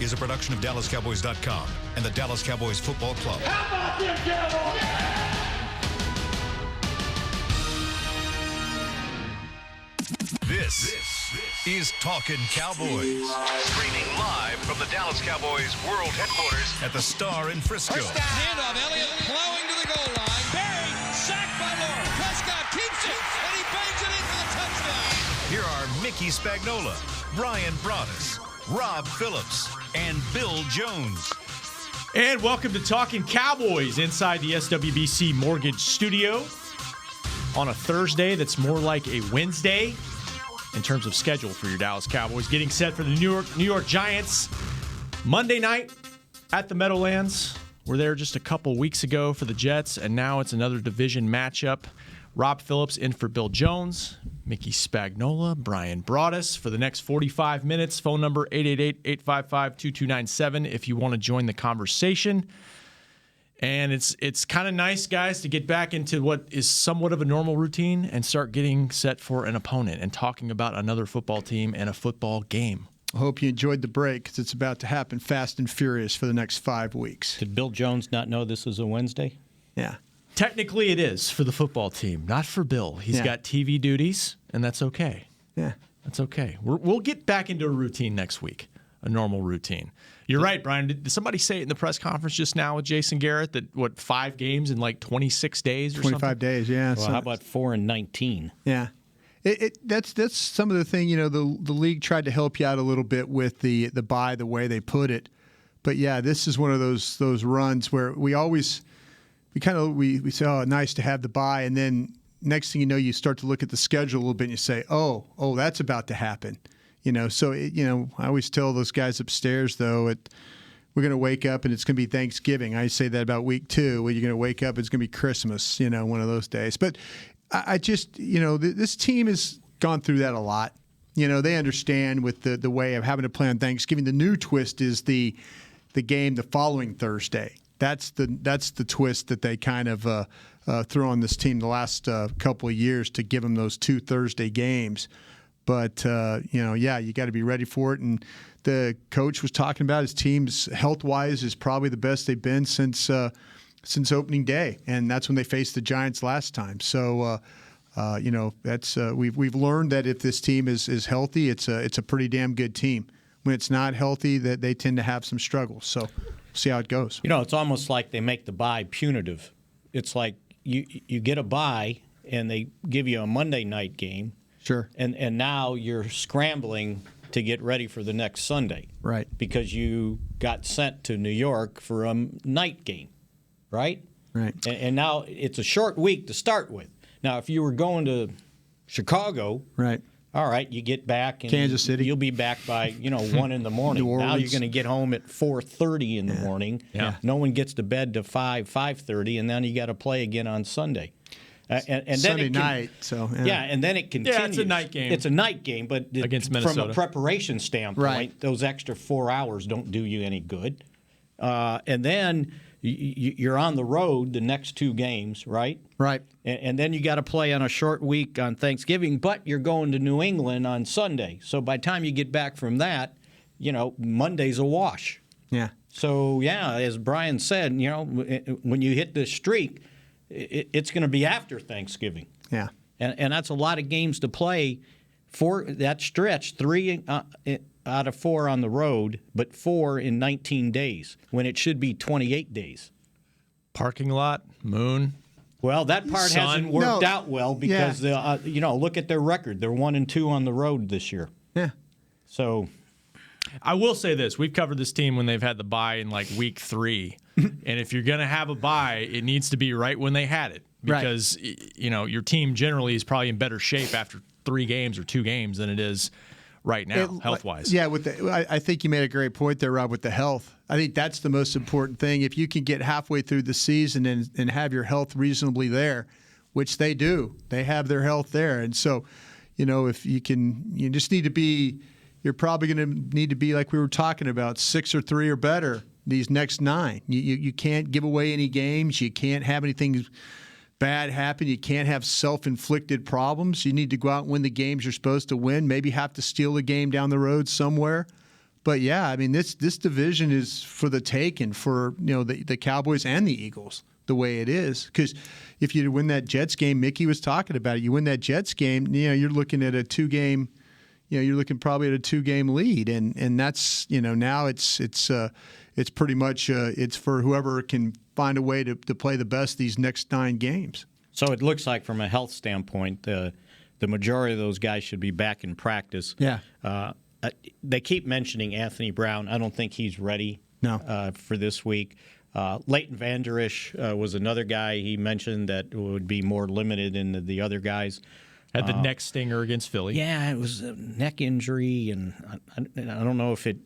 is a production of DallasCowboys.com and the Dallas Cowboys Football Club. How about them Cowboys? This is Talkin Cowboys. Streaming live from the Dallas Cowboys World Headquarters at the Star in Frisco. First down, handoff, Elliott plowing to the goal line. Barry, sacked by Lawrence. Prescott keeps it, and he bangs it in for the touchdown. Here are Mickey Spagnola, Brian Broaddus, Rob Phillips, and Bill Jones. And welcome to Talkin Cowboys inside the SWBC Mortgage Studio on a Thursday that's more like a Wednesday in terms of schedule for your Dallas Cowboys. Getting set for the New York Giants Monday night at the Meadowlands. We're there just a couple weeks ago for the Jets, and now it's another division matchup. Rob Phillips in for Bill Jones, Mickey Spagnola, Brian Broaddus for the next 45 minutes. Phone number 888-855-2297 if you want to join the conversation. And it's kind of nice, guys, to get back into what is somewhat of a normal routine and start getting set for an opponent and talking about another football team and a football game. I hope you enjoyed the break because it's about to happen fast and furious for the next 5 weeks. Did Bill Jones not know this was a Wednesday? Yeah. Technically, it is for the football team, not for Bill. He's got TV duties, and that's okay. Yeah. That's okay. We'll get back into a routine next week, a normal routine. You're right, Brian. Did somebody say it in the press conference just now with Jason Garrett that, 5 games in like 26 days or 25 something? days, yeah. Well, how about 4 and 19? Yeah. That's some of the thing, the league tried to help you out a little bit with the bye, the way they put it. But, yeah, this is one of those runs where we say, oh, nice to have the bye, and then next thing you know, you start to look at the schedule a little bit and you say, oh, that's about to happen. So I always tell those guys upstairs, though, we're going to wake up and it's going to be Thanksgiving. I say that about week 2. When you're going to wake up, it's going to be Christmas, one of those days. But I just, this team has gone through that a lot. They understand with the way of having to play on Thanksgiving. The new twist is the game the following Thursday. That's the twist that they kind of threw on this team the last couple of years to give them those 2 Thursday games. But, you got to be ready for it. And the coach was talking about his team's health-wise is probably the best they've been since opening day. And that's when they faced the Giants last time. So, that's we've learned that if this team is healthy, it's a pretty damn good team. When it's not healthy, that they tend to have some struggles. So see how it goes. It's almost like they make the bye punitive. It's like you get a bye, and they give you a Monday night game. Sure. And now you're scrambling to get ready for the next Sunday. Right. Because you got sent to New York for a night game, right? Right. And now it's a short week to start with. Now, if you were going to Chicago, right. All right, you get back, and Kansas City. You'll be back by 1 in the morning. Now you're going to get home at 4:30 in the morning. Yeah. No one gets to bed to 5:30, and then you got to play again on Sunday. And Sunday then night. So and then it continues. Yeah, it's a night game. It's a night game, but against from Minnesota. a preparation standpoint, right. Those extra 4 hours don't do you any good. And then you're on the road the next 2 games, right? Right. And then you got to play on a short week on Thanksgiving, but you're going to New England on Sunday. So by the time you get back from that, Monday's a wash. Yeah. So, as Brian said, when you hit this streak, it's going to be after Thanksgiving. Yeah. And that's a lot of games to play for that stretch, 3 out of 4 on the road, but 4 in 19 days, when it should be 28 days. Parking lot, moon. Well, that part hasn't worked out well because, look at their record. They're 1-2 on the road this year. Yeah. So I will say this. We've covered this team when they've had the bye in like week 3. And if you're going to have a bye, it needs to be right when they had it. Because, your team generally is probably in better shape after 3 games or 2 games than it is right now, health-wise. Yeah, I think you made a great point there, Rob, with the health. I think that's the most important thing. If you can get halfway through the season and have your health reasonably there, which they do. They have their health there. And so, if you just need to be – you're probably going to need to be, like we were talking about, 6 or 3 or better these next 9. You can't give away any games. You can't have anything bad happen. You can't have self-inflicted problems. You need to go out and win the games you're supposed to win. Maybe have to steal a game down the road somewhere. But yeah, I mean this division is for the taking for the Cowboys and the Eagles the way it is, because if you win that Jets game, Mickey was talking about it. You win that Jets game, you're looking at a 2-game. You're looking probably at a 2-game lead, and that's now it's pretty much it's for whoever can find a way to play the best these next 9 games. So it looks like from a health standpoint, the majority of those guys should be back in practice. Yeah. They keep mentioning Anthony Brown. I don't think he's ready for this week. Leighton Vander Esch was another guy he mentioned that would be more limited than the other guys. Had the neck stinger against Philly. Yeah, it was a neck injury, and I don't know if it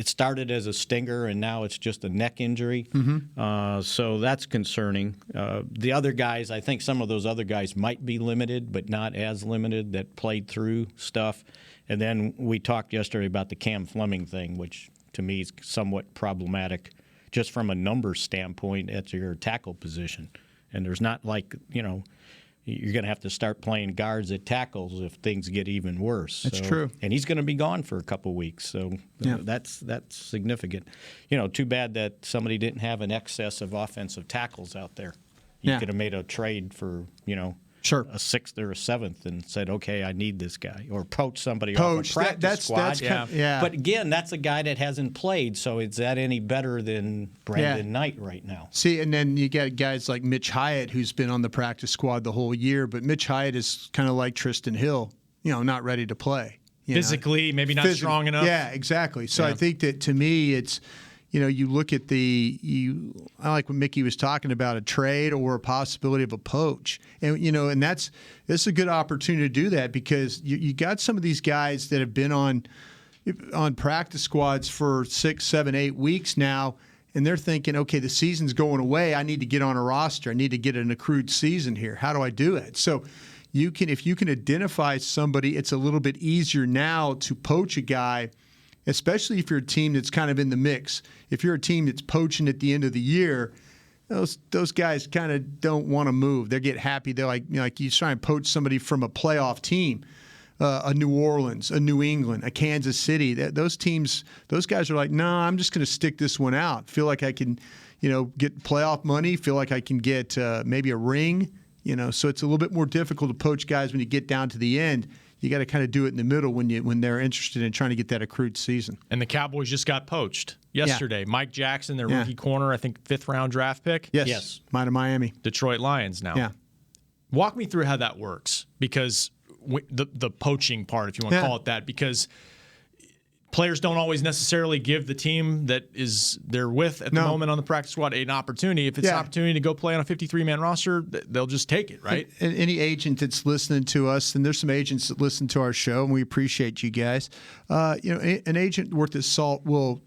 started as a stinger and now it's just a neck injury. Mm-hmm. So that's concerning. The other guys, I think some of those other guys might be limited, but not as limited that played through stuff. And then we talked yesterday about the Cam Fleming thing, which to me is somewhat problematic just from a numbers standpoint at your tackle position. And there's not you're going to have to start playing guards at tackles if things get even worse. That's true. And he's going to be gone for a couple weeks, so that's significant. Too bad that somebody didn't have an excess of offensive tackles out there. You could have made a trade for, Sure. a 6th or a 7th and said, okay, I need this guy. Or poach somebody off a practice squad. But again, that's a guy that hasn't played, so is that any better than Brandon Knight right now? See, and then you got guys like Mitch Hyatt, who's been on the practice squad the whole year, but Mitch Hyatt is kind of like Tristan Hill, not ready to play. Physically, maybe not strong enough. Yeah, exactly. So I think that to me it's – you look at I like what Mickey was talking about, a trade or a possibility of a poach. And, and it's a good opportunity to do that because you got some of these guys that have been on practice squads for 6, 7, 8 weeks now, and they're thinking, okay, the season's going away. I need to get on a roster. I need to get an accrued season here. How do I do it? So if you can identify somebody, it's a little bit easier now to poach a guy, especially if you're a team that's kind of in the mix. If you're a team that's poaching at the end of the year, those guys kind of don't want to move. They get happy. They're like you try and poach somebody from a playoff team, a New Orleans, a New England, a Kansas City. Those teams, those guys are like, no, I'm just going to stick this one out. Feel like I can, get playoff money. Feel like I can get maybe a ring. So it's a little bit more difficult to poach guys when you get down to the end. You got to kind of do it in the middle when they're interested in trying to get that accrued season. And the Cowboys just got poached yesterday. Mike Jackson, their rookie corner, I think 5th-round draft pick. Yes. Mine of Miami. Detroit Lions now. Yeah. Walk me through how that works, because the poaching part, if you want to call it that, because players don't always necessarily give the team that they're with at the moment on the practice squad an opportunity. If it's an opportunity to go play on a 53-man roster, they'll just take it, right? And any agent that's listening to us, and there's some agents that listen to our show, and we appreciate you guys. An agent worth his salt will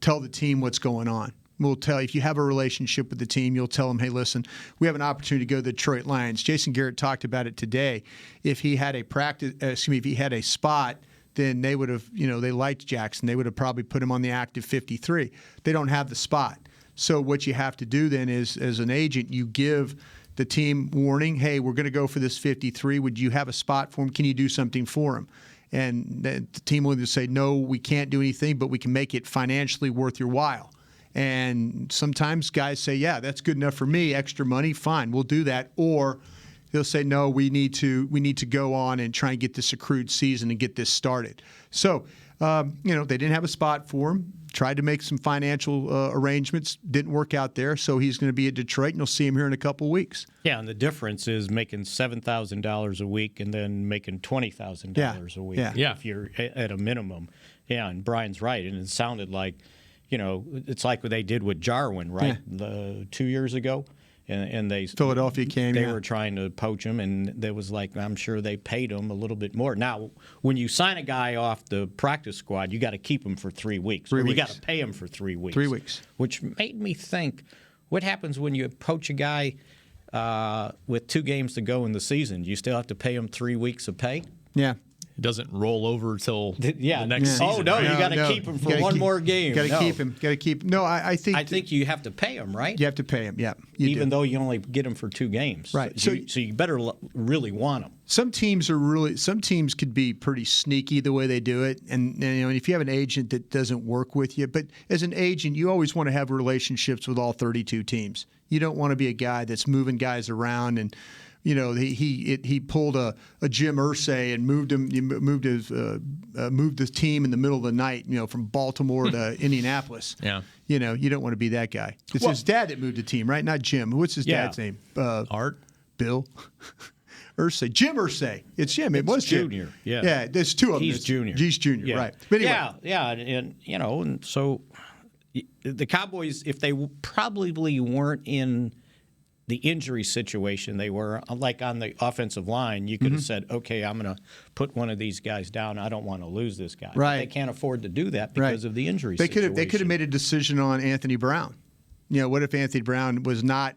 tell the team what's going on. We'll tell if you have a relationship with the team, you'll tell them, hey, listen, we have an opportunity to go to the Detroit Lions. Jason Garrett talked about it today. If he had if he had a spot, then they would have, they liked Jackson. They would have probably put him on the active 53. They don't have the spot. So what you have to do then is, as an agent, you give the team warning, hey, we're going to go for this 53. Would you have a spot for him? Can you do something for him? And the team will either say, no, we can't do anything, but we can make it financially worth your while. And sometimes guys say, yeah, that's good enough for me. Extra money, fine, we'll do that. Or they'll say, no, we need to go on and try and get this accrued season and get this started. So, they didn't have a spot for him. Tried to make some financial arrangements. Didn't work out there. So he's going to be at Detroit, and you'll see him here in a couple of weeks. Yeah, and the difference is making $7,000 a week and then making $20,000 a week if you're at a minimum. Yeah, and Brian's right. And it sounded like, it's like what they did with Jarwin, right, 2 years ago. And Philadelphia came. They were trying to poach him, and there was I'm sure they paid him a little bit more. Now, when you sign a guy off the practice squad, you got to keep him for 3 weeks. You got to pay him for 3 weeks. 3 weeks. Which made me think, what happens when you poach a guy with 2 games to go in the season? Do you still have to pay him 3 weeks of pay? Yeah. It doesn't roll over till the next season. Oh, no, right? you got to keep him for one more game. Got to keep him. Got to keep him. No, I think you have to pay him, right? You have to pay him, yeah. Even though you only get him for 2 games. Right. So you better really want him. Some teams could be pretty sneaky the way they do it, and if you have an agent that doesn't work with you, but as an agent, you always want to have relationships with all 32 teams. You don't want to be a guy that's moving guys around and. He pulled a Jim Irsay and moved his team in the middle of the night, from Baltimore to Indianapolis. Yeah. You don't want to be that guy. It's his dad that moved the team, right? Not Jim. What's his dad's name? Art? Bill? Ursay. Jim Irsay. It's Jim. It was Jim. Junior. Yeah. Yeah, there's two of them. He's junior. He's junior, yeah. right. But anyway. Yeah, and so the Cowboys, if they probably weren't in the injury situation they were, like on the offensive line, you could have said, okay, I'm going to put one of these guys down. I don't want to lose this guy. Right. But they can't afford to do that because of the injury They situation. could have made a decision on Anthony Brown. What if Anthony Brown was not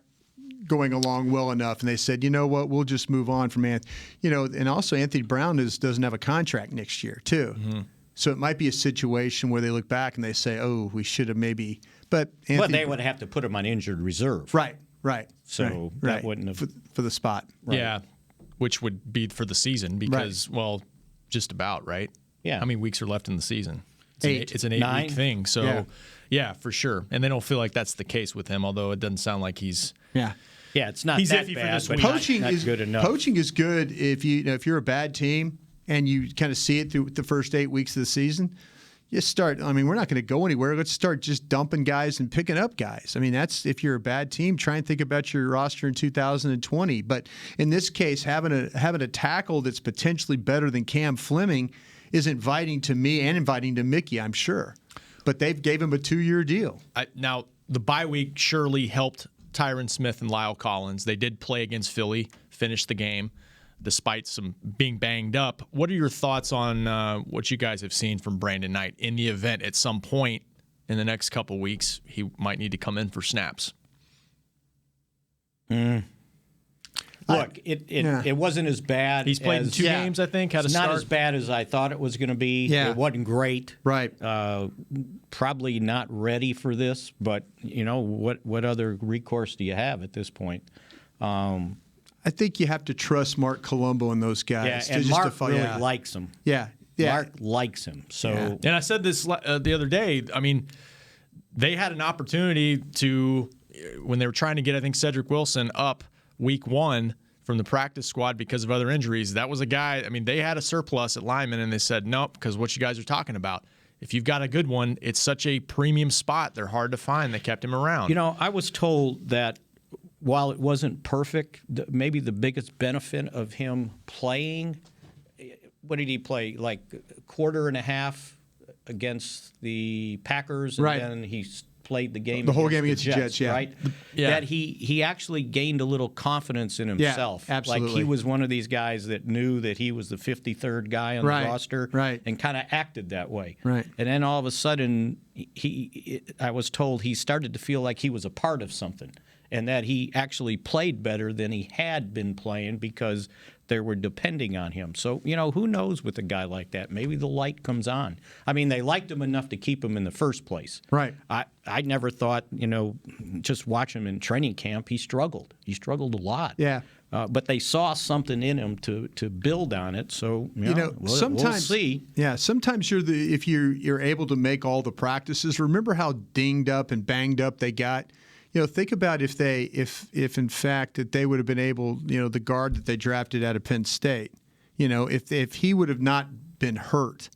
going along well enough, and they said, you know what, we'll just move on from Anthony. And also Anthony Brown doesn't have a contract next year, too. Mm-hmm. So it might be a situation where they look back and they say, oh, we should have maybe. But they would have to put him on injured reserve. Right. So that wouldn't have for the spot. Right. Yeah, which would be for the season because, just about, right? Yeah. How many weeks are left in the season? It's an 9 8-week thing. So, yeah, for sure. And they don't feel like that's the case with him, although it doesn't sound like he's. Yeah. Yeah, it's not he's that iffy bad, for this but week. not good enough. Poaching is good if you're a bad team and you kind of see it through the first 8 weeks of the season. You start. I mean, we're not going to go anywhere. Let's start just dumping guys and picking up guys. I mean, that's if you're a bad team. Try and think about your roster in 2020. But in this case, having a tackle that's potentially better than Cam Fleming is inviting to me and inviting to Mickey, I'm sure. But they've gave him a 2-year deal. Now the bye week surely helped Tyron Smith and Lyle Collins. They did play against Philly, finished the game, despite some being banged up. What are your thoughts on what you guys have seen from Brandon Knight in the event at some point in the next couple weeks he might need to come in for snaps? Look, it wasn't as bad. He's played in 2 games, I think. It's not as bad as I thought it was going to be. Yeah. It wasn't great. Right. Probably not ready for this, but what other recourse do you have at this point? I think you have to trust Mark Colombo and those guys. Yeah, and Mark really likes him. Yeah. Mark likes him. So, and I said this the other day. I mean, they had an opportunity to, when they were trying to get, I think, Cedric Wilson up week 1 from the practice squad because of other injuries. That was a guy. I mean, they had a surplus at lineman, and they said nope because what you guys are talking about. If you've got a good one, it's such a premium spot. They're hard to find. They kept him around. I was told that while it wasn't perfect, maybe the biggest benefit of him playing, what did he play? Like a quarter and a half against the Packers, and right. then he played the game. The whole game against the Jets, yeah. Right? Yeah. That he actually gained a little confidence in himself. Yeah, absolutely. Like he was one of these guys that knew that he was the 53rd guy on the roster, right. and kind of acted that way. Right. And then all of a sudden, I was told he started to feel like he was a part of something, and that he actually played better than he had been playing because they were depending on him. So, who knows with a guy like that? Maybe the light comes on. I mean, they liked him enough to keep him in the first place. Right. I never thought, just watch him in training camp, he struggled. He struggled a lot. Yeah. But they saw something in him to build on it. So, sometimes we'll see. Yeah, sometimes if you're able to make all the practices. Remember how dinged up and banged up they got? Think about if in fact that they would have been able, the guard that they drafted out of Penn State, if he would have not been hurt,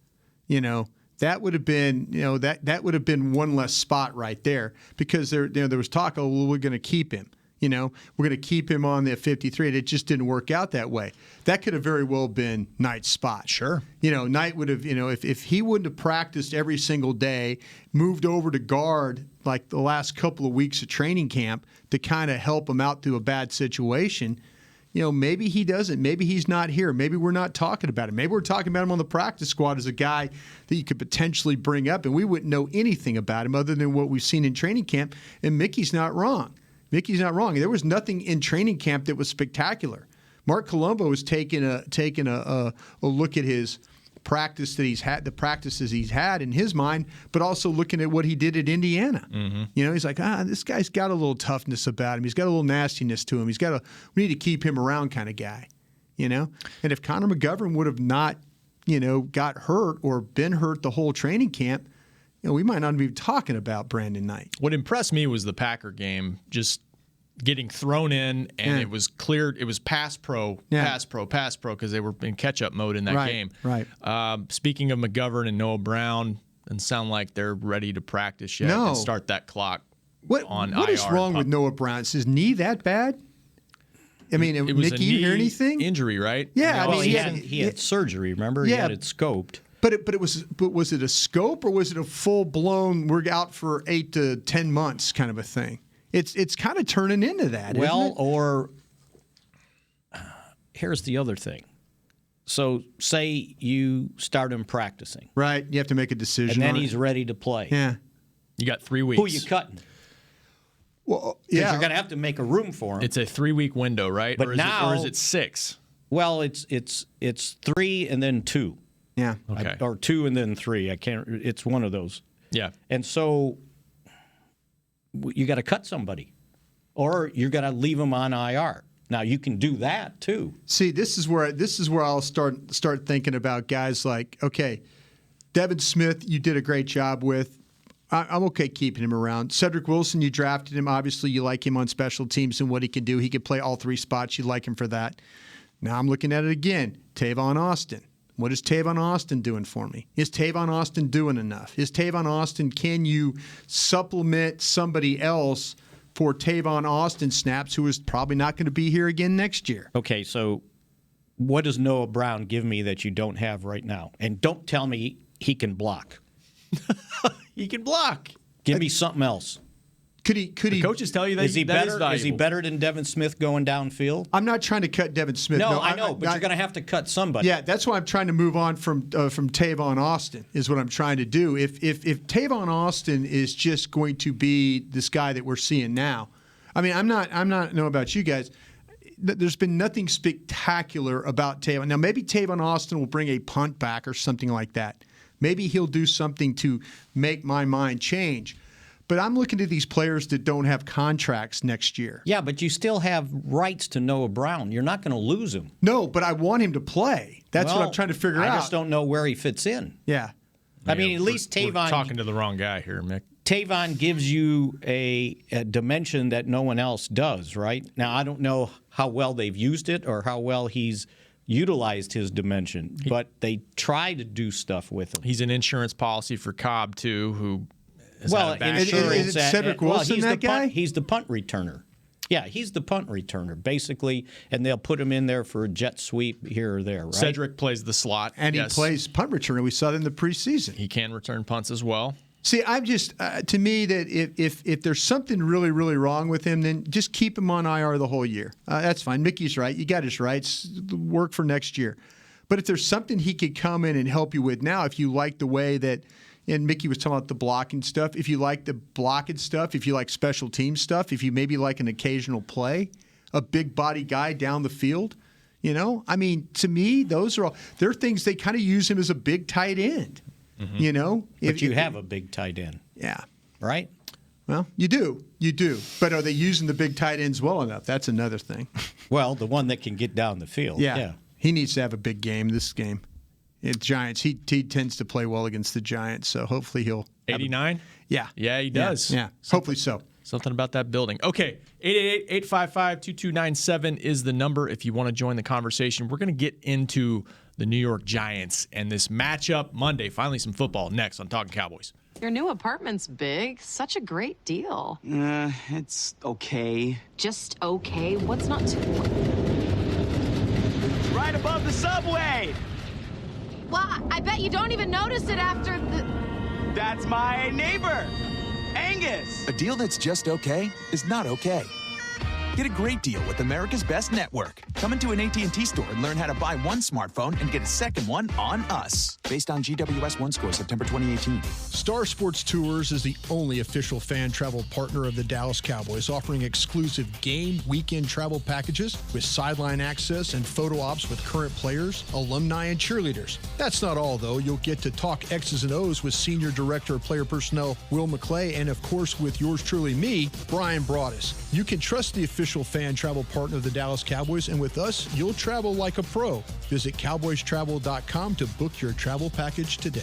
that would have been, that would have been one less spot right there because there was talk, we're going to keep him. We're going to keep him on the 53, and it just didn't work out that way. That could have very well been Knight's spot. Sure. Knight would have, if he wouldn't have practiced every single day, moved over to guard like the last couple of weeks of training camp to kind of help him out through a bad situation, maybe he doesn't. Maybe he's not here. Maybe we're not talking about him. Maybe we're talking about him on the practice squad as a guy that you could potentially bring up, and we wouldn't know anything about him other than what we've seen in training camp, and Mickey's not wrong. Mickey's not wrong. There was nothing in training camp that was spectacular. Mark Colombo was taking a look at his practice that he's had, the practices he's had in his mind, but also looking at what he did at Indiana. Mm-hmm. He's like, this guy's got a little toughness about him. He's got a little nastiness to him. We need to keep him around kind of guy. you know? And if Connor McGovern would have not, got hurt or been hurt the whole training camp, we might not be talking about Brandon Knight. What impressed me was the Packer game, just getting thrown in, and it was cleared. It was pass pro, because they were in catch-up mode in that game. Right. Speaking of McGovern and Noah Brown, doesn't sound like they're ready to practice yet and start that clock on IR. What is wrong with Noah Brown? Is his knee that bad? I mean, it was Nicky, you hear anything? Injury, right? Yeah, he had surgery. Remember, he had it scoped. But was it a scope, or was it a full blown? We're out for 8 to 10 months kind of a thing. It's kind of turning into that. Well, isn't it? or here's the other thing. So say you start him practicing, right? You have to make a decision, and then he's ready to play. Yeah, you got 3 weeks. Who are you cutting? Well, you're going to have to make a room for him. It's a 3-week window, right? But or is it 6? Well, it's 3 and then 2. Yeah. Okay. Or 2 and then 3. I can't. It's one of those. Yeah. And so you got to cut somebody, or you're going to leave them on IR. Now you can do that too. See, this is where I'll start thinking about guys like, okay, Devin Smith, you did a great job with. I'm okay keeping him around. Cedric Wilson, you drafted him. Obviously, you like him on special teams and what he can do. He could play all 3 spots. You like him for that. Now I'm looking at it again. Tavon Austin. What is Tavon Austin doing for me? Is Tavon Austin doing enough? Is Tavon Austin, can you supplement somebody else for Tavon Austin snaps, who is probably not going to be here again next year? Okay, so what does Noah Brown give me that you don't have right now? And don't tell me he can block. He can block. Give me something else. Could he? Coaches tell you that is he better? That is he better than Devin Smith going downfield? I'm not trying to cut Devin Smith. No, I know, but you're going to have to cut somebody. Yeah, that's why I'm trying to move on from Tavon Austin. Is what I'm trying to do. If Tavon Austin is just going to be this guy that we're seeing now, I mean, I'm not know about you guys. There's been nothing spectacular about Tavon. Now, maybe Tavon Austin will bring a punt back or something like that. Maybe he'll do something to make my mind change. But I'm looking at these players that don't have contracts next year. Yeah, but you still have rights to Noah Brown. You're not going to lose him. No, but I want him to play. That's what I'm trying to figure out. I just don't know where he fits in. Yeah. I mean, at least Tavon. We're talking to the wrong guy here, Mick. Tavon gives you a dimension that no one else does, right? Now, I don't know how well they've used it or how well he's utilized his dimension, but they try to do stuff with him. He's an insurance policy for Cobb, too, who has had a back injury. Is it Cedric Wilson, he's that guy? He's the punt returner. Yeah, he's the punt returner, basically, and they'll put him in there for a jet sweep here or there, right? Cedric plays the slot. And he plays punt returner. We saw that in the preseason. He can return punts as well. See, I'm just to me that if there's something really, really wrong with him, then just keep him on IR the whole year. That's fine. Mickey's right. You got his rights. Work for next year. But if there's something he could come in and help you with now, if you like the way that, and Mickey was talking about the blocking stuff, if you like the blocking stuff, if you like special team stuff, if you maybe like an occasional play, a big body guy down the field, I mean, to me, they're things they kind of use him as a big tight end. Mm-hmm. But you have a big tight end. Yeah. Right? Well, you do. But are they using the big tight ends well enough? That's another thing. Well, the one that can get down the field. Yeah. He needs to have a big game this game. Giants, he tends to play well against the Giants, so hopefully he'll 89? Yeah. Yeah, he does. Yeah. Hopefully so. Something about that building. Okay, 888-855-2297 is the number if you want to join the conversation. We're going to get into the New York Giants and this matchup Monday. Finally, some football next on Talkin Cowboys. Your new apartment's big. Such a great deal. It's okay. Just okay? What's not too... It's right above the subway! Well, I bet you don't even notice it after the... That's my neighbor, Angus. A deal that's just okay is not okay. Get a great deal with America's Best Network. Come into an AT&T store and learn how to buy one smartphone and get a second one on us. Based on GWS 1 score, September 2018. Star Sports Tours is the only official fan travel partner of the Dallas Cowboys, offering exclusive game weekend travel packages with sideline access and photo ops with current players, alumni, and cheerleaders. That's not all, though. You'll get to talk X's and O's with Senior Director of Player Personnel Will McClay, and of course with yours truly, me, Brian Broaddus. You can trust the official fan travel partner of the Dallas Cowboys, and with with us, you'll travel like a pro. Visit cowboystravel.com to book your travel package today.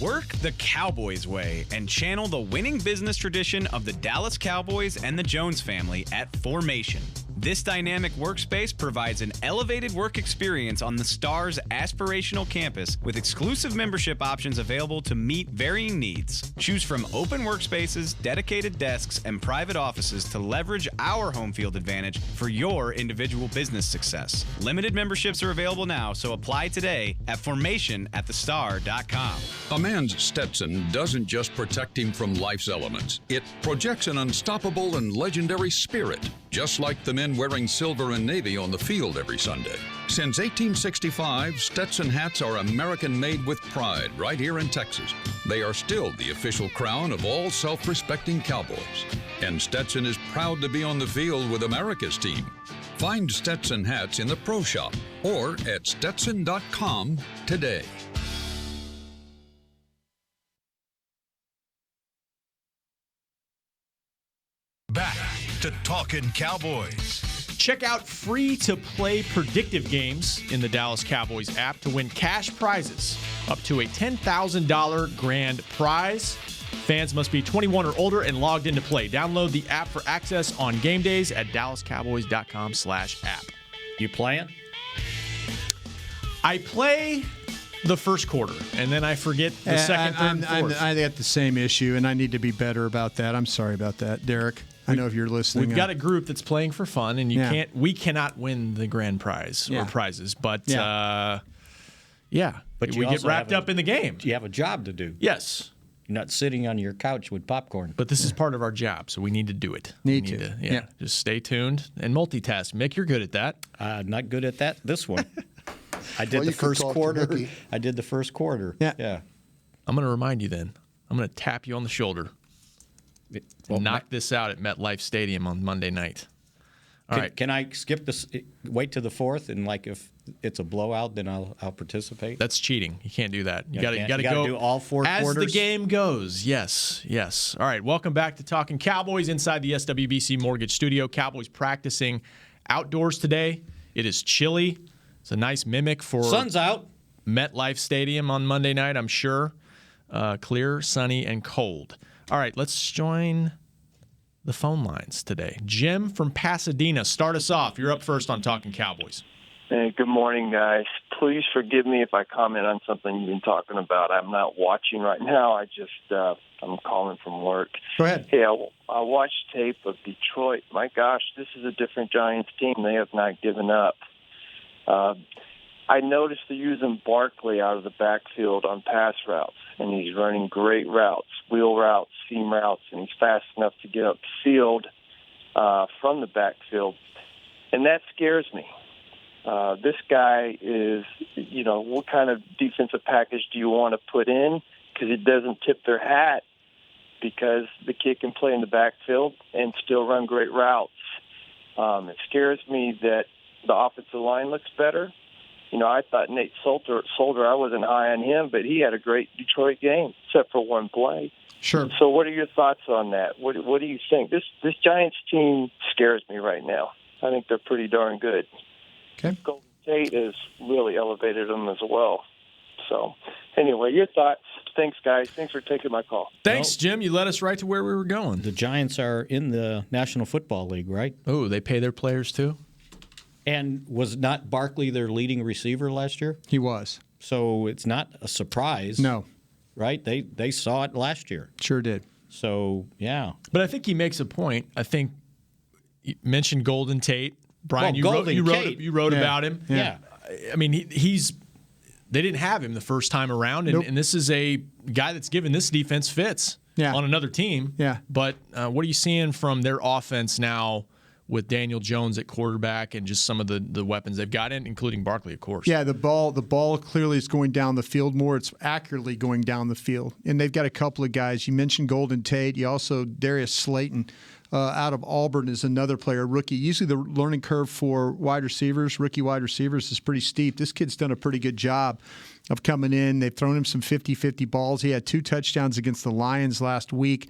Work the Cowboys way and channel the winning business tradition of the Dallas Cowboys and the Jones family at Formation. This dynamic workspace provides an elevated work experience on the Star's aspirational campus with exclusive membership options available to meet varying needs. Choose from open workspaces, dedicated desks, and private offices to leverage our home field advantage for your individual business success. Limited memberships are available now, so apply today at formation@thestar.com. A man's Stetson doesn't just protect him from life's elements. It projects an unstoppable and legendary spirit, just like the men wearing silver and navy on the field every Sunday. Since 1865, Stetson hats are American-made with pride right here in Texas. They are still the official crown of all self-respecting cowboys. And Stetson is proud to be on the field with America's team. Find Stetson hats in the Pro Shop or at Stetson.com today. Back to Talkin' Cowboys. Check out free-to-play predictive games in the Dallas Cowboys app to win cash prizes up to a $10,000 grand prize. Fans must be 21 or older and logged in to play. Download the app for access on game days at dallascowboys.com/app. You playing? I play the first quarter, and then I forget the second, third, and fourth. I got the same issue, and I need to be better about that. I'm sorry about that, Derek. I know if you're listening. We've got a group that's playing for fun, and we cannot win the grand prize or prizes, but but we get wrapped up in the game. You have a job to do. Yes. You're not sitting on your couch with popcorn. But this is part of our job, so we need to do it. Need to. Just stay tuned and multitask. Mick, you're good at that. Not good at that. This one. I did the first quarter. I did the first quarter. Yeah. I'm going to remind you then. I'm going to tap you on the shoulder. Knock this out at MetLife Stadium on Monday night. All right. Can I skip this? Wait to the fourth, and if it's a blowout, then I'll participate. That's cheating. You can't do that. You got to go do all four quarters as the game goes. Yes. All right. Welcome back to Talkin' Cowboys inside the SWBC Mortgage Studio. Cowboys practicing outdoors today. It is chilly. It's a nice mimic for sun's out. MetLife Stadium on Monday night. I'm sure clear, sunny, and cold. All right, let's join the phone lines today. Jim from Pasadena, start us off. You're up first on Talkin' Cowboys. Hey, good morning, guys. Please forgive me if I comment on something you've been talking about. I'm not watching right now. I'm calling from work. Go ahead. Hey, I watched tape of Detroit. My gosh, this is a different Giants team. They have not given up. I noticed they're using Barkley out of the backfield on pass routes, and he's running great routes, wheel routes, seam routes, and he's fast enough to get up the field from the backfield. And that scares me. This guy is, what kind of defensive package do you want to put in? Because it doesn't tip their hat because the kid can play in the backfield and still run great routes. It scares me that the offensive line looks better. I thought Nate Solder, I wasn't high on him, but he had a great Detroit game, except for one play. Sure. So what are your thoughts on that? What do you think? This Giants team scares me right now. I think they're pretty darn good. Okay. Golden Tate has really elevated them as well. So, anyway, your thoughts. Thanks, guys. Thanks for taking my call. Thanks, Jim. You led us right to where we were going. The Giants are in the National Football League, right? Oh, they pay their players too? And was not Barkley their leading receiver last year? He was. So it's not a surprise. No. Right? They saw it last year. Sure did. So, yeah. But I think he makes a point. I think you mentioned Golden Tate. Brian, you wrote about him. Yeah. I mean, they didn't have him the first time around, and this is a guy that's given this defense fits on another team. Yeah. But what are you seeing from their offense now with Daniel Jones at quarterback and just some of the weapons they've got in, including Barkley, of course? Yeah, the ball clearly is going down the field more. It's accurately going down the field. And they've got a couple of guys. You mentioned Golden Tate. You also, Darius Slayton out of Auburn is another player, rookie. Usually the learning curve for rookie wide receivers is pretty steep. This kid's done a pretty good job. of coming in. They've thrown him some 50-50 balls. He had 2 touchdowns against the Lions last week.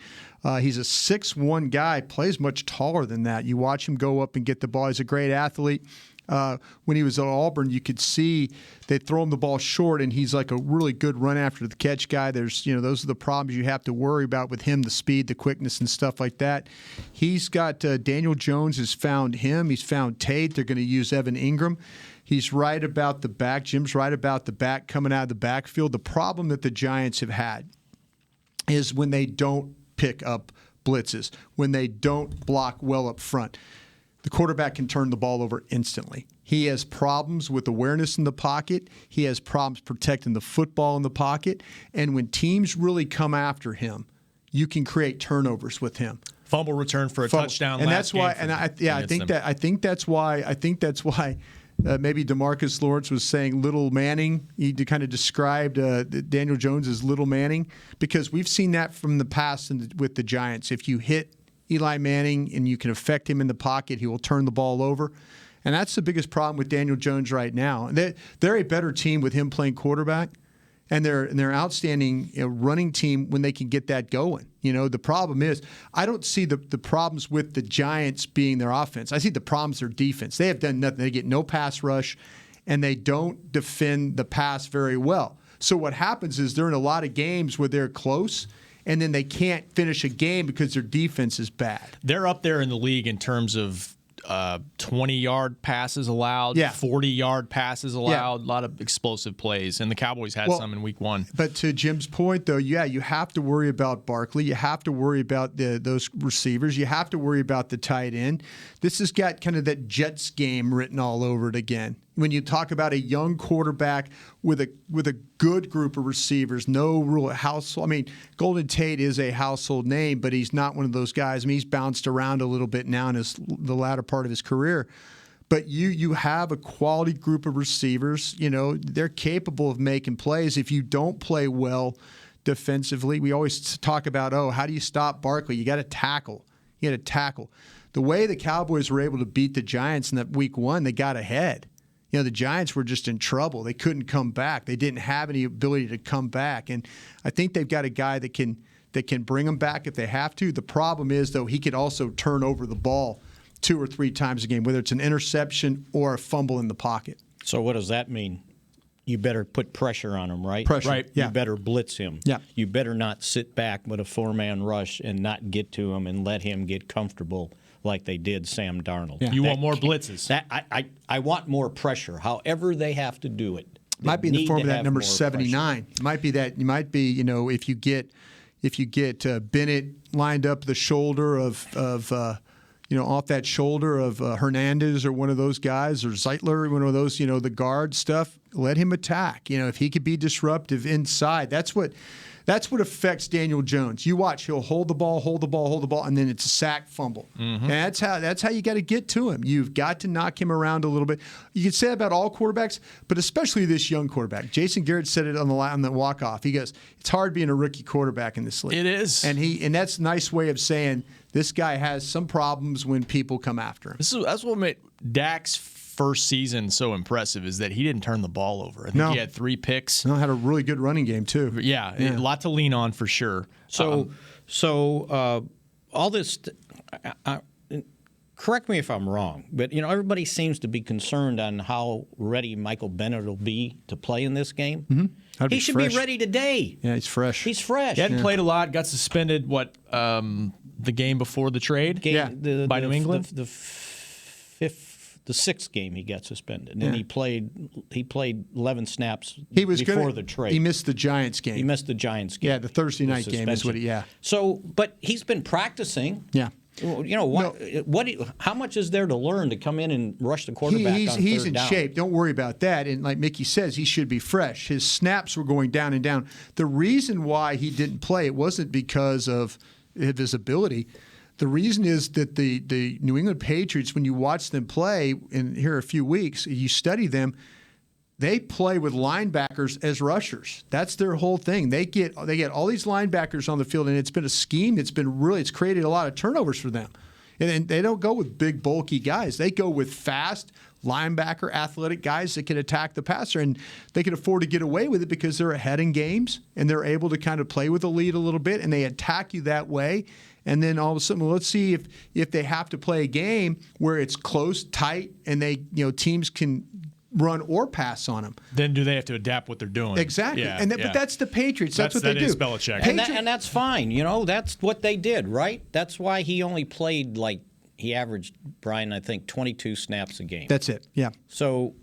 He's a 6'1" guy, plays much taller than that. You watch him go up and get the ball. He's a great athlete. When he was at Auburn, you could see they throw him the ball short, and he's like a really good run after the catch guy. Those are the problems you have to worry about with him, the speed, the quickness, and stuff like that. He's got Daniel Jones has found him. He's found Tate. They're going to use Evan Ingram. He's right about the back. Jim's right about the back coming out of the backfield. The problem that the Giants have had is when they don't pick up blitzes, when they don't block well up front. The quarterback can turn the ball over instantly. He has problems with awareness in the pocket. He has problems protecting the football in the pocket. And when teams really come after him, you can create turnovers with him. Fumble return for a touchdown. And that's why. And I think that's why. Maybe DeMarcus Lawrence was saying Little Manning. He kind of described Daniel Jones as Little Manning, because we've seen that from the past with the Giants. If you hit Eli Manning and you can affect him in the pocket, he will turn the ball over. And that's the biggest problem with Daniel Jones right now. They're a better team with him playing quarterback, and they're an outstanding running team when they can get that going. The problem is I don't see the problems with the Giants being their offense. I see the problems their defense. They have done nothing. They get no pass rush, and they don't defend the pass very well. So what happens is they're in a lot of games where they're close, and then they can't finish a game because their defense is bad. They're up there in the league in terms of 20-yard passes allowed, 40-yard passes allowed, a lot of explosive plays, and the Cowboys had some in week 1. But to Jim's point, though, you have to worry about Barkley. You have to worry about those receivers. You have to worry about the tight end. This has got kind of that Jets game written all over it again. When you talk about a young quarterback with a good group of receivers, no real household. I mean, Golden Tate is a household name, but he's not one of those guys. I mean, he's bounced around a little bit now in the latter part of his career. But you have a quality group of receivers. They're capable of making plays. If you don't play well defensively, we always talk about, how do you stop Barkley? You got to tackle. The way the Cowboys were able to beat the Giants in that week 1, they got ahead. The Giants were just in trouble. They couldn't come back. They didn't have any ability to come back. And I think they've got a guy that can bring them back if they have to. The problem is, though, he could also turn over the ball 2 or 3 times a game, whether it's an interception or a fumble in the pocket. So what does that mean? You better put pressure on him, right? Pressure, right. Yeah. You better blitz him. Yeah. You better not sit back with a 4-man rush and not get to him and let him get comfortable like they did Sam Darnold. Yeah. You want more blitzes. I want more pressure, however they have to do it. Might be in the form of that number 79. It might be that. It might be, if you get Bennett lined up the shoulder of off that shoulder of Hernandez or one of those guys, or Zeitler, one of those, the guard stuff, let him attack. If he could be disruptive inside, that's what affects Daniel Jones. You watch, he'll hold the ball, and then it's a sack, fumble. Mm-hmm. And that's how you got to get to him. You've got to knock him around a little bit. You can say that about all quarterbacks, but especially this young quarterback. Jason Garrett said it on the walk-off. He goes, it's hard being a rookie quarterback in this league. It is. And that's a nice way of saying this guy has some problems when people come after him. That's what made Dak's first season so impressive, is that he didn't turn the ball over. I think he had 3 picks. Had a really good running game too. Yeah, a lot to lean on for sure. So all this. Correct me if I'm wrong, but everybody seems to be concerned on how ready Michael Bennett will be to play in this game. Mm-hmm. He should be ready today. Yeah, he's fresh. He hadn't played a lot. Got suspended. The game before the trade? By New England. The 6th game he got suspended, and then he played 11 snaps before the trade. He missed the Giants game. Yeah, the Thursday night game is what he. So, but he's been practicing. Yeah. How much is there to learn to come in and rush the quarterback on third down? He's in shape. Don't worry about that. And like Mickey says, he should be fresh. His snaps were going down and down. The reason why he didn't play, it wasn't because of his ability. The reason is that the New England Patriots, when you watch them play, and here are a few weeks, you study them, they play with linebackers as rushers. That's their whole thing. They get all these linebackers on the field, and it's been a scheme that's it's created a lot of turnovers for them. And they don't go with big, bulky guys. They go with fast, linebacker, athletic guys that can attack the passer, and they can afford to get away with it because they're ahead in games and they're able to kind of play with the lead a little bit, and they attack you that way. And then all of a sudden, well, let's see if they have to play a game where it's close, tight, and teams can run or pass on them. Then do they have to adapt what they're doing? Exactly. Yeah, But that's the Patriots. That's what they do. That is Belichick. And that's fine. That's what they did, right? That's why he only played he averaged, Brian, I think, 22 snaps a game. That's it, yeah. So,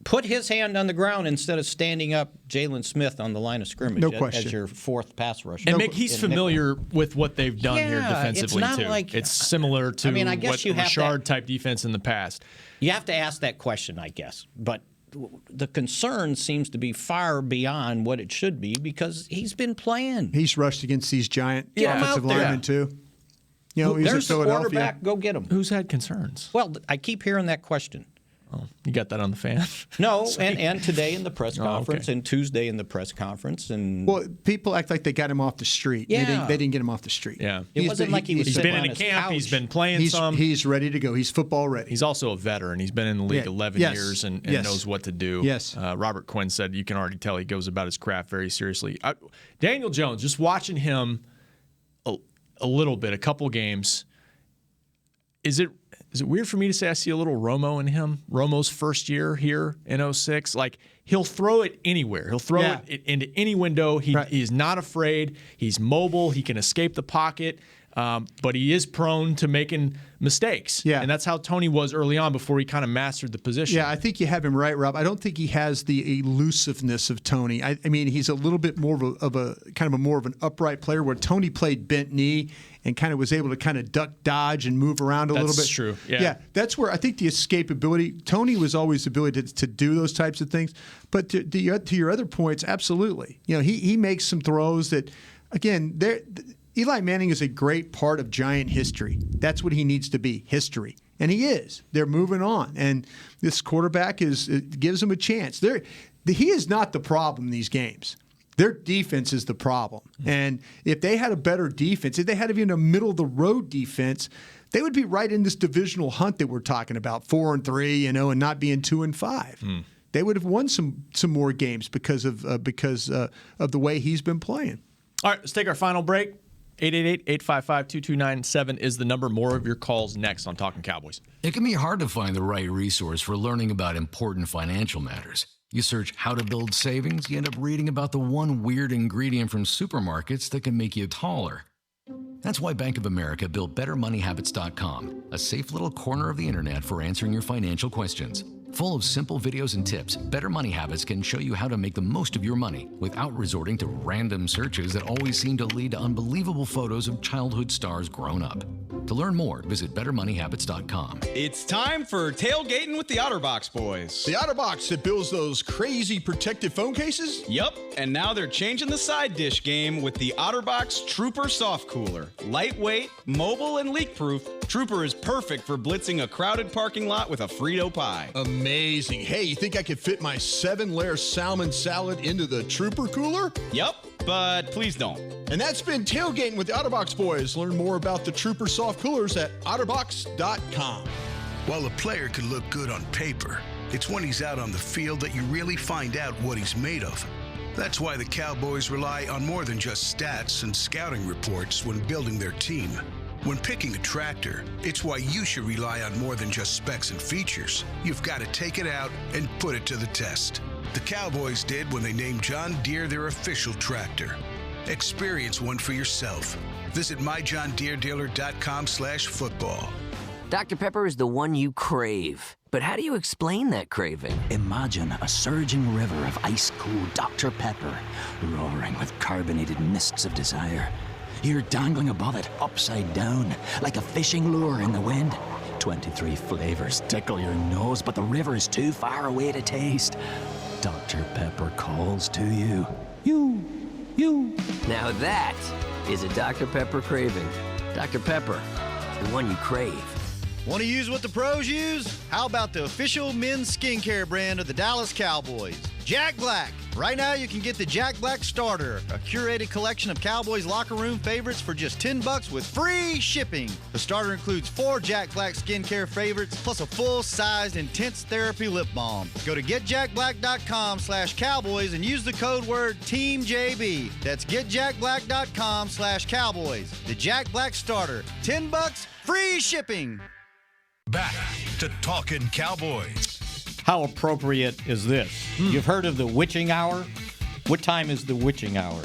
put his hand on the ground instead of standing up Jaylon Smith on the line of scrimmage as your fourth pass rusher. And he's familiar with what they've done here defensively, it's not too. like, it's similar to I guess what Richard-type defense in the past. You have to ask that question, I guess. But the concern seems to be far beyond what it should be because he's been playing. He's rushed against these giant offensive linemen, too. He's There's in the Philadelphia. quarterback. Go get him. Who's had concerns? Well, I keep hearing that question. Oh, you got that on the fan? No, and today in the press conference and Tuesday in the press conference. Well, people act like they got him off the street. Yeah. They didn't get him off the street. Yeah. It wasn't like he was He's sitting been on in a his camp. couch. He's been playing some. He's ready to go. He's football ready. He's also a veteran. He's been in the league 11 years and knows what to do. Yes. Robert Quinn said you can already tell he goes about his craft very seriously. Daniel Jones, just watching him a little bit, a couple games, is it weird for me to say I see a little Romo in him? Romo's first year here in 2006. Like, he'll throw it anywhere. He'll throw it into any window. He's not afraid. He's mobile. He can escape the pocket. But he is prone to making mistakes. Yeah. And that's how Tony was early on before he kind of mastered the position. Yeah, I think you have him right, Rob. I don't think he has the elusiveness of Tony. I mean, he's a little bit more of a more of an upright player where Tony played bent knee and kind of was able to kind of duck, dodge, and move around a little bit. That's true. Yeah, that's where I think the escapability. Tony was always the ability to do those types of things. But to your other points, absolutely. He makes some throws that, again, Eli Manning is a great part of Giant history. That's what he needs to be, history. And he is. They're moving on. And this quarterback gives him a chance. He is not the problem in these games. Their defense is the problem. And if they had a better defense, if they had even a middle-of-the-road defense, they would be right in this divisional hunt that we're talking about, 4-3, and not being 2-5. They would have won some more games because of the way he's been playing. All right, let's take our final break. 888-855-2297 is the number. More of your calls next on Talkin' Cowboys. It can be hard to find the right resource for learning about important financial matters. You search how to build savings, you end up reading about the one weird ingredient from supermarkets that can make you taller. That's why Bank of America built BetterMoneyHabits.com, a safe little corner of the internet for answering your financial questions. Full of simple videos and tips, Better Money Habits can show you how to make the most of your money without resorting to random searches that always seem to lead to unbelievable photos of childhood stars grown up. To learn more, visit BetterMoneyHabits.com. It's time for tailgating with the OtterBox boys. The OtterBox that builds those crazy protective phone cases? Yup, and now they're changing the side dish game with the OtterBox Trooper Soft Cooler. Lightweight, mobile, and leak-proof, Trooper is perfect for blitzing a crowded parking lot with a Frito pie. Amazing. Hey, you think I could fit my 7-layer salmon salad into the Trooper cooler? Yup, but please don't. And that's been Tailgating with the OtterBox boys. Learn more about the Trooper Soft Coolers at OtterBox.com. While a player could look good on paper, it's when he's out on the field that you really find out what he's made of. That's why the Cowboys rely on more than just stats and scouting reports when building their team. When picking a tractor, it's why you should rely on more than just specs and features. You've got to take it out and put it to the test. The Cowboys did when they named John Deere their official tractor. Experience one for yourself. Visit myjohndeeredealer.com/football. Dr. Pepper is the one you crave. But how do you explain that craving? Imagine a surging river of ice-cold Dr. Pepper, roaring with carbonated mists of desire. You're dangling above it, upside down, like a fishing lure in the wind. 23 flavors tickle your nose, but the river is too far away to taste. Dr. Pepper calls to you. You. Now that is a Dr. Pepper craving. Dr. Pepper, the one you crave. Want to use what the pros use? How about the official men's skincare brand of the Dallas Cowboys? Jack Black. Right now, you can get the Jack Black Starter, a curated collection of Cowboys locker room favorites for just $10 with free shipping. The starter includes 4 Jack Black skincare favorites, plus a full-sized intense therapy lip balm. Go to getjackblack.com/Cowboys and use the code word TEAMJB. That's getjackblack.com/Cowboys. The Jack Black Starter, $10, free shipping. Back to Talkin' Cowboys. How appropriate is this? You've heard of the witching hour? What time is the witching hour?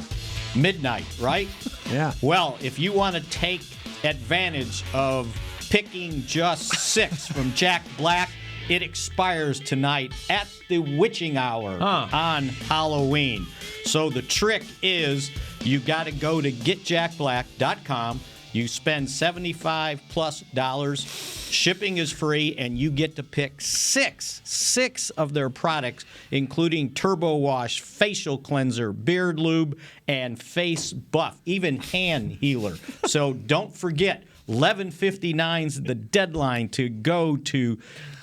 Midnight, right? Yeah. Well, if you want to take advantage of picking just 6 from Jack Black, it expires tonight at the witching hour on Halloween. So the trick is you got to go to getjackblack.com. You spend $75+ shipping is free, and you get to pick six of their products, including Turbo Wash, facial cleanser, beard lube, and face buff, even hand healer. So don't forget, 11:59 is the deadline to go to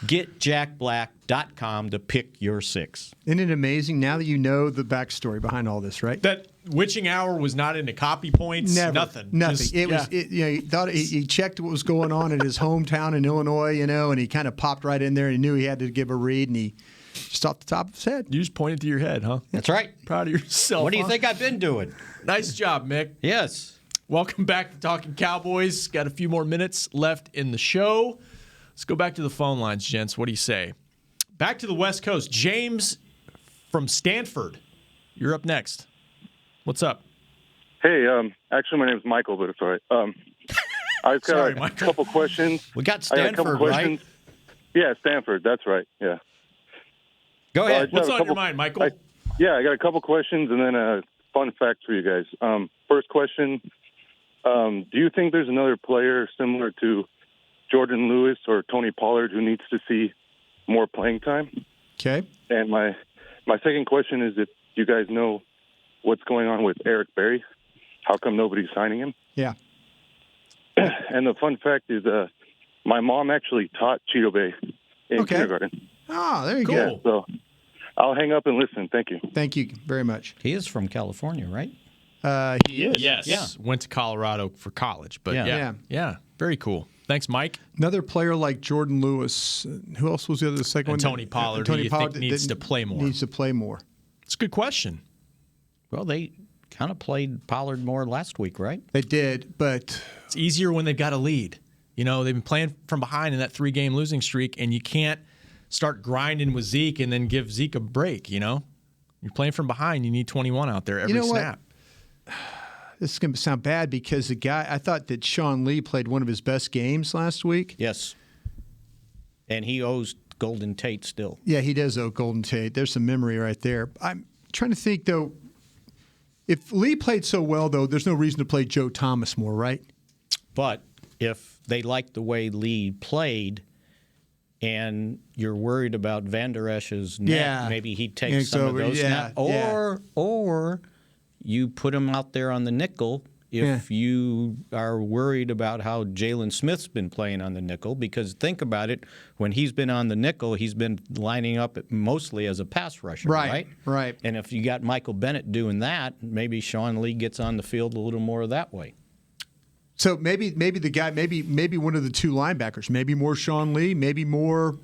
getjackblack.com to pick your 6. Isn't it amazing now that you know the backstory behind all this, right? That witching hour was not into copy points. Never. Nothing. Just, he thought he checked what was going on in his hometown in Illinois, and he kind of popped right in there and he knew he had to give a read, and he just off the top of his head. You just pointed to your head, huh? That's right. Proud of yourself. What do you think I've been doing? Nice job, Mick. Yes. Welcome back to Talking Cowboys. Got a few more minutes left in the show. Let's go back to the phone lines, gents. What do you say? Back to the West Coast. James from Stanford. You're up next. What's up? Hey, actually, my name is Michael, but it's all right. I've got a couple questions. We got Stanford, right? Yeah, Stanford. That's right. Yeah. Go ahead. What's on your mind, Michael? I got a couple questions and then a fun fact for you guys. First question, do you think there's another player similar to Jordan Lewis or Tony Pollard who needs to see more playing time? Okay. And my second question is if you guys know what's going on with Eric Berry. How come nobody's signing him? Yeah. And the fun fact is my mom actually taught Cheeto Bay in kindergarten. Oh, there you go. Yeah, so I'll hang up and listen. Thank you. Thank you very much. He is from California, right? He is. Yes. Yeah. Went to Colorado for college, but yeah. Very cool. Thanks, Mike. Another player like Jordan Lewis. Who else was the second one? Tony Pollard. Tony Pollard think needs to play more. Needs to play more. It's a good question. Well, they kind of played Pollard more last week, right? They did, but it's easier when they've got a lead. You know, they've been playing from behind in that 3-game losing streak, and you can't start grinding with Zeke and then give Zeke a break, you know? You're playing from behind. You need 21 out there every snap. This is going to sound bad because I thought that Sean Lee played one of his best games last week. Yes. And he owes Golden Tate still. Yeah, he does owe Golden Tate. There's some memory right there. I'm trying to think, though, if Lee played so well, though, there's no reason to play Joe Thomas more, right? But if they like the way Lee played and you're worried about Van Der Esch's neck, maybe he takes some of those snaps. Or you put him out there on the nickel if you are worried about how Jaylon Smith's been playing on the nickel. Because think about it, when he's been on the nickel, he's been lining up mostly as a pass rusher, right? Right. And if you got Michael Bennett doing that, maybe Sean Lee gets on the field a little more that way. So maybe the guy, maybe one of the two linebackers, maybe more Sean Lee, maybe more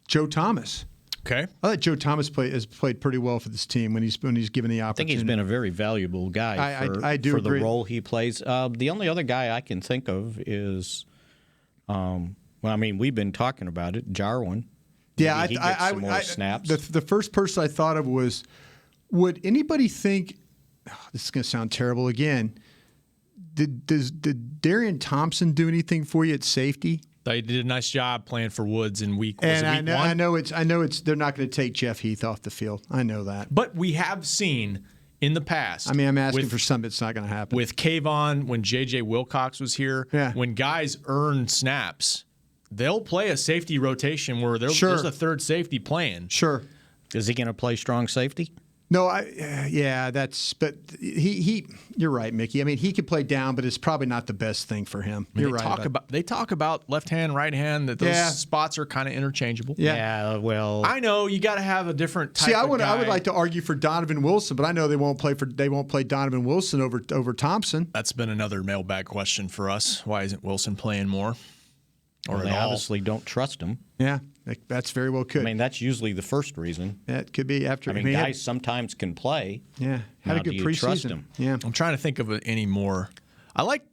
Joe Thomas. Okay. I thought Joe Thomas has played pretty well for this team when he's given the opportunity. I think he's been a very valuable guy for the role he plays. The only other guy I can think of is, we've been talking about it, Jarwin. Yeah, he gets some more snaps. The first person I thought of was, would anybody think, this is going to sound terrible again, did Darien Thompson do anything for you at safety? They did a nice job playing for Woods in week. And week one? I know it's. They're not going to take Jeff Heath off the field. I know that. But we have seen in the past. I mean, I'm asking for something that's not going to happen. With Kayvon, when J.J. Wilcox was here, when guys earn snaps, they'll play a safety rotation where there's a third safety playing. Sure. Is he going to play strong safety? No, but you're right, Mickey. I mean, he could play down, but it's probably not the best thing for him. You're right. They talk about left hand, right hand, that those spots are kind of interchangeable. Yeah, well, I know you got to have a different type I of guy. would like to argue for Donovan Wilson, but I know they won't play Donovan Wilson over Thompson. That's been another mailbag question for us. Why isn't Wilson playing more? Or they obviously don't trust him. Yeah, that's very well could. I mean, that's usually the first reason. That could be after. Guys sometimes can play. Yeah, had a good preseason. Trust him? Yeah, I'm trying to think of any more. I like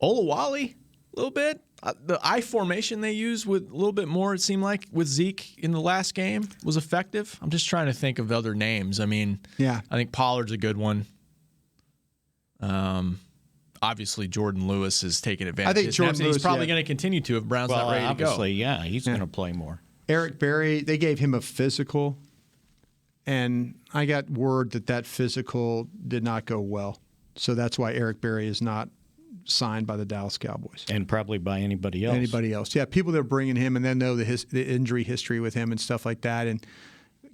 Olawale a little bit. The I formation they use with a little bit more. It seemed like with Zeke in the last game was effective. I'm just trying to think of other names. I mean, I think Pollard's a good one. Obviously, Jordan Lewis has taken advantage. I think Jordan Lewis, he's probably going to continue to if Brown's not ready to go. Obviously, he's going to play more. Eric Berry, they gave him a physical, and I got word that physical did not go well. So that's why Eric Berry is not signed by the Dallas Cowboys. And probably by anybody else. Anybody else. Yeah, people that are bringing him and then know the injury history with him and stuff like that, and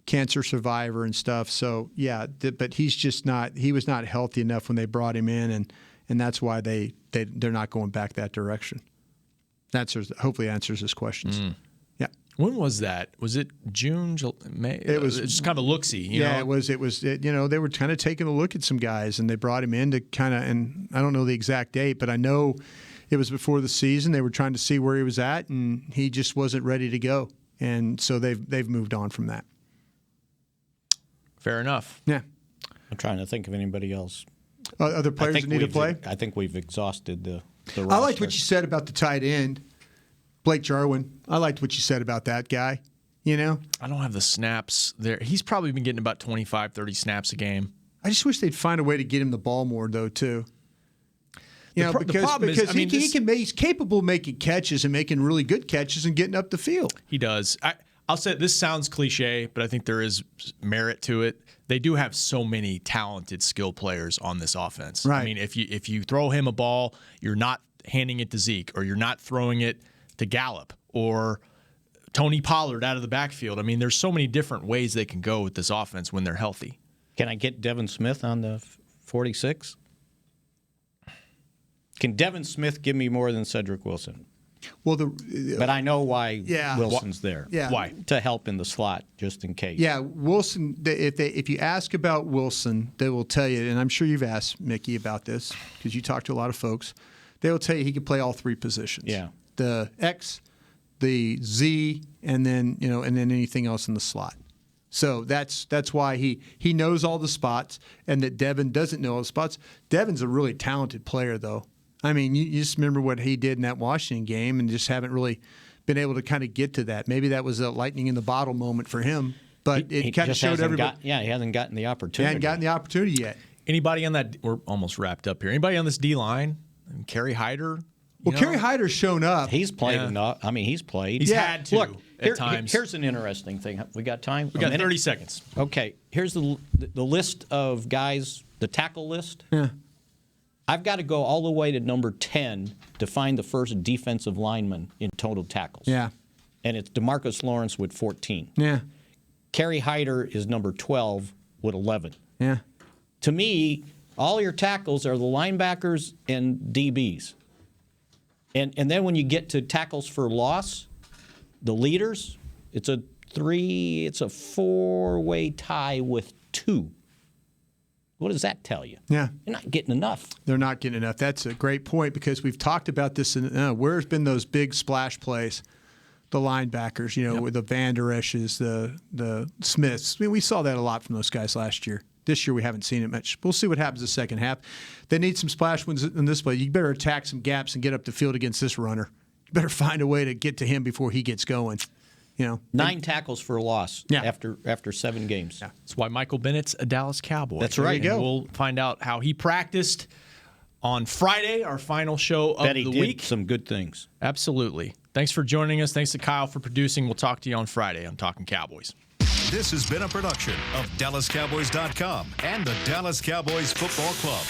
cancer survivor and stuff. So, but he's just not – he was not healthy enough when they brought him in, and that's why they're not going back that direction. Hopefully answers his questions. Yeah. When was that? Was it June, May? It was just kind of a look-see. You know? It was. They were kind of taking a look at some guys, and they brought him in to kind of. And I don't know the exact date, but I know it was before the season. They were trying to see where he was at, and he just wasn't ready to go. And so they've moved on from that. Fair enough. Yeah. I'm trying to think of anybody else. Other players that need to play? I think we've exhausted the roster. I liked what you said about the tight end, Blake Jarwin. I liked what you said about that guy. You know? I don't have the snaps there. He's probably been getting about 25, 30 snaps a game. I just wish they'd find a way to get him the ball more, though, too. The problem is, he's capable of making catches and making really good catches and getting up the field. He does. I'll say this sounds cliche, but I think there is merit to it. They do have so many talented skill players on this offense. Right. I mean, if you throw him a ball, you're not handing it to Zeke, or you're not throwing it to Gallup or Tony Pollard out of the backfield. I mean, there's so many different ways they can go with this offense when they're healthy. Can I get Devin Smith on the 46? Can Devin Smith give me more than Cedric Wilson? Well, but I know why Wilson's there. Yeah. Why? To help in the slot, just in case. Yeah, Wilson. If you ask about Wilson, they will tell you, and I'm sure you've asked Mickey about this because you talk to a lot of folks. They will tell you he can play all three positions. Yeah. The X, the Z, and then anything else in the slot. So that's why he knows all the spots, and that Devin doesn't know all the spots. Devin's a really talented player, though. I mean, you just remember what he did in that Washington game and just haven't really been able to kind of get to that. Maybe that was a lightning in the bottle moment for him, but it kind of showed everybody. He hasn't gotten the opportunity. He hasn't gotten the opportunity yet. Anybody on that? We're almost wrapped up here. Anybody on this D line? Kerry Hyder? Well, Kerry Hyder's shown up. He's played enough. I mean, he's played. He's had to at times. Here's an interesting thing. We got time? We got 30 seconds. Okay. Here's the list of guys, the tackle list. Yeah. I've got to go all the way to number 10 to find the first defensive lineman in total tackles. Yeah. And it's DeMarcus Lawrence with 14. Yeah. Kerry Hyder is number 12 with 11. Yeah. To me, all your tackles are the linebackers and DBs. And then when you get to tackles for loss, the leaders, it's a 4-way tie with 2. What does that tell you? Yeah. You're not getting enough. They're not getting enough. That's a great point because we've talked about this. Where's been those big splash plays? The linebackers, with the Van Der Esch's, the Smiths. I mean, we saw that a lot from those guys last year. This year we haven't seen it much. We'll see what happens the second half. They need some splash wins in this play. You better attack some gaps and get up the field against this runner. You better find a way to get to him before he gets going. 9 tackles for a loss after 7 games. Yeah. That's why Michael Bennett's a Dallas Cowboy. That's right. There you go. We'll find out how he practiced on Friday, our final show of the week. Some good things. Absolutely. Thanks for joining us. Thanks to Kyle for producing. We'll talk to you on Friday on Talkin Cowboys. This has been a production of DallasCowboys.com and the Dallas Cowboys Football Club.